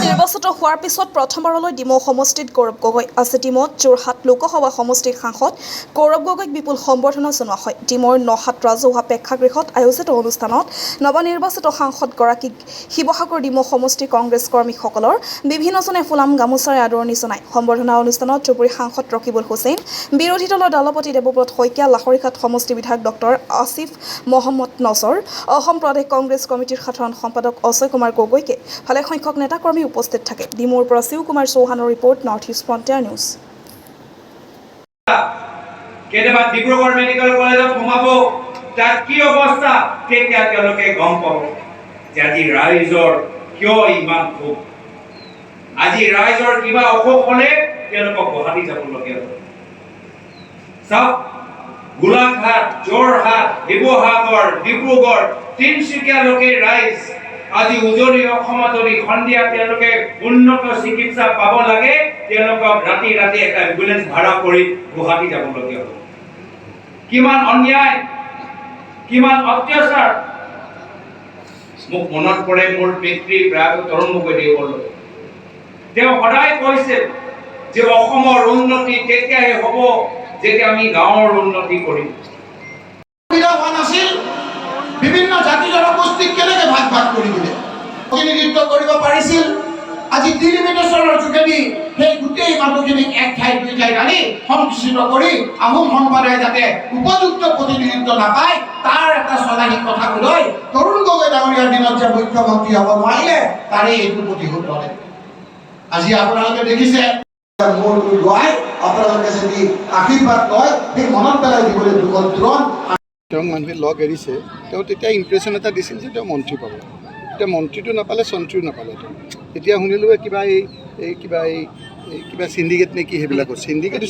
নিৰ্বাচিত হোৱাৰ পিছত প্ৰথমবাৰলৈ ডিমৌ সমষ্টিত গৌৰৱ গগৈ আছে। ডিমৌত যোৰহাট লোকসভা সমষ্টিৰ সাংসদ গৌৰৱ গগৈক বিপুল সম্বৰ্ধনা জনোৱা হয়। ডিমৌৰ নহাট ৰাজহুৱা প্ৰেক্ষাগৃহত আয়োজিত অনুষ্ঠানত নৱনিৰ্বাচিত সাংসদগৰাকীক শিৱসাগৰ ডিমৌ সমষ্টিৰ কংগ্ৰেছ কৰ্মীসকলৰ বিভিন্নজনে ফুলাম গামোচাৰে আদৰণি জনায়। সম্বৰ্ধনা অনুষ্ঠানত ধুবুৰী সাংসদ ৰকিবুল হুছেইন, বিৰোধী দলৰ দলপতি দেৱব্ৰত শইকীয়া, লাহৰীঘাট সমষ্টি বিধায়ক ডক্টৰ আসিফ মহম্মদ নজৰ, অসম প্ৰদেশ কংগ্ৰেছ কমিটিৰ সাধাৰণ সম্পাদক অজয় কুমাৰ গগৈকে ভালেসংখ্যক নেতাকৰ্মী উপস্থিত থাকে। ডিমৌৰ পৰা শিৱ কুমাৰ চৌহানৰ report, north east frontier news. কেতিয়াবা ডিব্ৰুগড় মেডিকেল কলেজত সোমাব, তাত কি অৱস্থা তেতিয়া তেওঁলোকে গম পাব যে আজি ৰাইজৰ কিয় ইমান ক্ষোভ, আজি ৰাইজৰ কিবা অসুখ হ'লে তেওঁলোকক গুৱাহাটী যাবলগীয়া হয়। চাওক, গোলাঘাট, যোৰহাট, শিৱসাগৰ, ডিব্ৰুগড়, তিনিচুকীয়ালৈকে ৰাইজ আজি উজনি অসমত যদি সন্ধিয়া তেওঁলোকে উন্নত চিকিৎসা পাব লাগে, তেওঁলোকক ৰাতি ৰাতি এটা এম্বুলেন্স ভাড়া কৰি গুৱাহাটী যাবলগীয়া হয়। কিমান অন্যায়, কিমান অত্যাচাৰ। মোক মনত পৰে মোৰ পিতৃ প্ৰয়াত তৰুণ গগৈ দেৱলৈ। তেওঁ সদায় কৈছিল যে অসমৰ উন্নতি তেতিয়াহে হ'ব যেতিয়া আমি গাঁৱৰ উন্নতি কৰিম। বিভিন্ন জাতি জনগোষ্ঠীক কেনেকৈ ভাগ ভাগ কৰি দিলে প্ৰতিনিধিত্ব কৰিব পাৰিছিল। আজি ডিলিমিটেশ্যনৰ যোগেদি সেই গোটেই মানুহখিনিক এক ঠাইত দুই ঠাইত আনি সংকুচিত কৰি আহোম সম্প্ৰদায়ে যাতে উপযুক্ত প্ৰতিনিধিত্ব নাপায় তাৰ এটা চলাহী কথাক লৈ তৰুণ গগৈ ডাঙৰীয়াৰ দিনত যে মুখ্যমন্ত্ৰী হ'ব নোৱাৰিলে তাৰে এইটো প্ৰতিশোধ ল'লে। আজি আপোনালোকে দেখিছে মূৰটো লোৱাই আপোনালোকে যদি আশীৰ্বাদ লয় সেই মনত পেলাই দিবলৈ দুখন দ্ৰোণ তেওঁক মানুহে লগ এৰিছে। তেওঁ তেতিয়া ইম্প্ৰেশ্যন এটা দিছিল যে তেওঁ মন্ত্ৰী পাব। এতিয়া মন্ত্ৰীটো নাপালে, চন্ত্ৰীও নাপালে। তেওঁ এতিয়া শুনিলোঁ কিবা চিণ্ডিকেট নে কি সেইবিলাকত চিণ্ডিকেট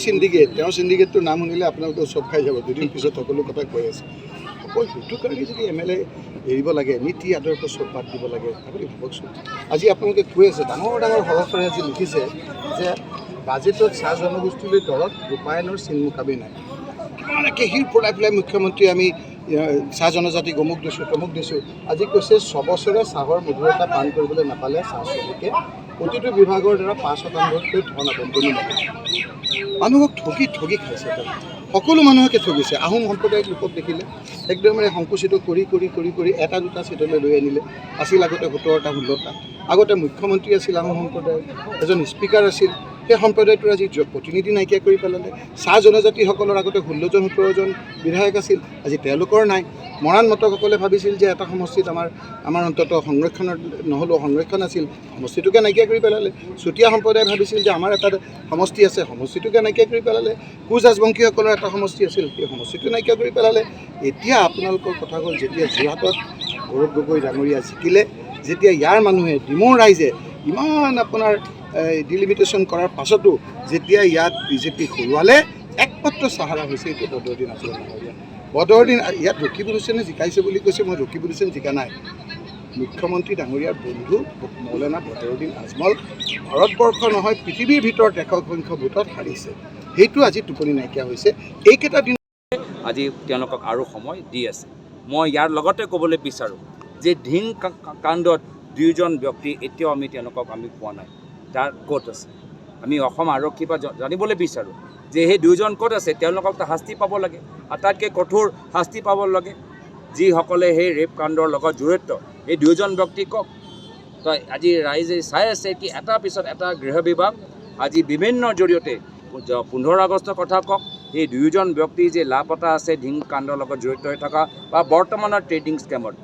তেওঁ চিণ্ডিকেটটোৰ নাম শুনিলে আপোনালোকে চব খাই যাব। দুদিন পিছত সকলো কথা কৈ আছে। অকল সেইটো কাৰণে যদি MLA এৰিব লাগে, নীতি আদৰ্শ চব বাদ দিব লাগে, আপুনি ভাবকচোন। আজি আপোনালোকে কৈ আছে, ডাঙৰ ডাঙৰ হৰফৰে আজি লিখিছে যে বাজেটত চাহ জনগোষ্ঠীলৈ দৰত ৰূপায়ণৰ চিনমুকাবি নাই। কিমানকৈ শিৰ পৰাই পেলাই মুখ্যমন্ত্ৰী আমি চাহ জনজাতিক অমুক দিছোঁ তমুক দিছোঁ। আজি কৈছে 6 বছৰে চাহৰ মধুৰতা পান কৰিবলৈ নাপালে চাহ শ্ৰমিকে প্ৰতিটো বিভাগৰ দ্বাৰা 5% ধন আবণ্টন নকৰে। মানুহক ঠগি ঠগি খাইছে। তেওঁ সকলো মানুহকে ঠগিছে। আহোম সম্প্ৰদায়িক লোকক দেখিলে একদমে সংকুচিত কৰি কৰি কৰি কৰি এটা দুটা চিটলৈ লৈ আনিলে। আছিল আগতে 17টা 16টা। আগতে মুখ্যমন্ত্ৰী আছিল আহোম সম্প্ৰদায়ৰ, এজন স্পীকাৰ আছিল। সেই সম্প্ৰদায়টোৰ আজি প্ৰতিনিধি নাইকিয়া কৰি পেলালে। চাহ জনজাতিসকলৰ আগতে 16জন 17জন বিধায়ক আছিল, আজি তেওঁলোকৰ নাই। মৰাণ মটকসকলে ভাবিছিল যে এটা সমষ্টিত আমাৰ অন্তত সংৰক্ষণৰ নহ'লেও সংৰক্ষণ আছিল, সমষ্টিটোকে নাইকিয়া কৰি পেলালে। চুতীয়া সম্প্ৰদায়ে ভাবিছিল যে আমাৰ এটা সমষ্টি আছে, সমষ্টিটোকে নাইকিয়া কৰি পেলালে। কোচ ৰাজবংশীসকলৰ এটা সমষ্টি আছিল, সেই সমষ্টিটো নাইকিয়া কৰি পেলালে। এতিয়া আপোনালোকৰ কথা হ'ল, যেতিয়া যোৰহাটত গৌৰৱ গগৈ ডাঙৰীয়া জিকিলে, যেতিয়া ইয়াৰ মানুহে ডিমৌ ৰাইজে ইমান আপোনাৰ ডিলিমিটেশ্যন কৰাৰ পাছতো যেতিয়া ইয়াত বিজেপি হৰুৱালে, একমাত্ৰ চাহাৰা হৈছে এতিয়া বদৰুদ্দিন আজমল ডাঙৰীয়া। বদৰুদ্দিন ইয়াত ৰকিবুল হুছেইনে জিকাইছে বুলি কৈছে, মই ৰকিবুল হুছেইন জিকা নাই। মুখ্যমন্ত্ৰী ডাঙৰীয়াৰ বন্ধু মৌলানা বদৰুদ্দিন আজমল ভাৰতবৰ্ষ নহয় পৃথিৱীৰ ভিতৰত একক সংখ্যক ভোটত হাৰিছে। সেইটো আজি টোপনি নাইকিয়া হৈছে। এইকেইটা দিন আজি তেওঁলোকক আৰু সময় দি আছে। মই ইয়াৰ লগতে ক'বলৈ বিচাৰোঁ যে ধিং কাণ্ডত 2জন ব্যক্তি এতিয়াও আমি তেওঁলোকক পোৱা নাই। তাৰ ক'ত আছে? আমি অসম আৰক্ষীৰ পৰা জানিবলৈ বিচাৰোঁ যে সেই 2জন ক'ত আছে। তেওঁলোকক শাস্তি পাব লাগে, আটাইতকৈ কঠোৰ শাস্তি পাব লাগে। যিসকলে সেই ৰেপ কাণ্ডৰ লগত জড়িত এই 2জন ব্যক্তি কওক। তো আজি ৰাইজে চাই আছে কি এটাৰ পিছত এটা গৃহ বিভাগ আজি বিভিন্ন জৰিয়তে 15 আগষ্টৰ কথা কওক, এই 2জন ব্যক্তি যে লাপতা আছে ধিং কাণ্ডৰ লগত জড়িত হৈ থকা বা বৰ্তমানৰ ট্ৰেডিং স্কেমত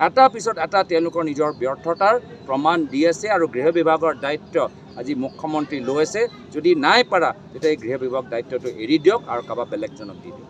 এটাৰ পিছত এটা তেওঁলোকৰ নিজৰ ব্যৰ্থতাৰ প্ৰমাণ দি আছে। আৰু গৃহ বিভাগৰ দায়িত্ব আজি মুখ্যমন্ত্ৰী লৈ আছে। যদি নাই পাৰা তেতিয়া এই গৃহ বিভাগ দায়িত্বটো এৰি দিয়ক আৰু কাৰোবাৰ বেলেগজনক দি দিয়ক।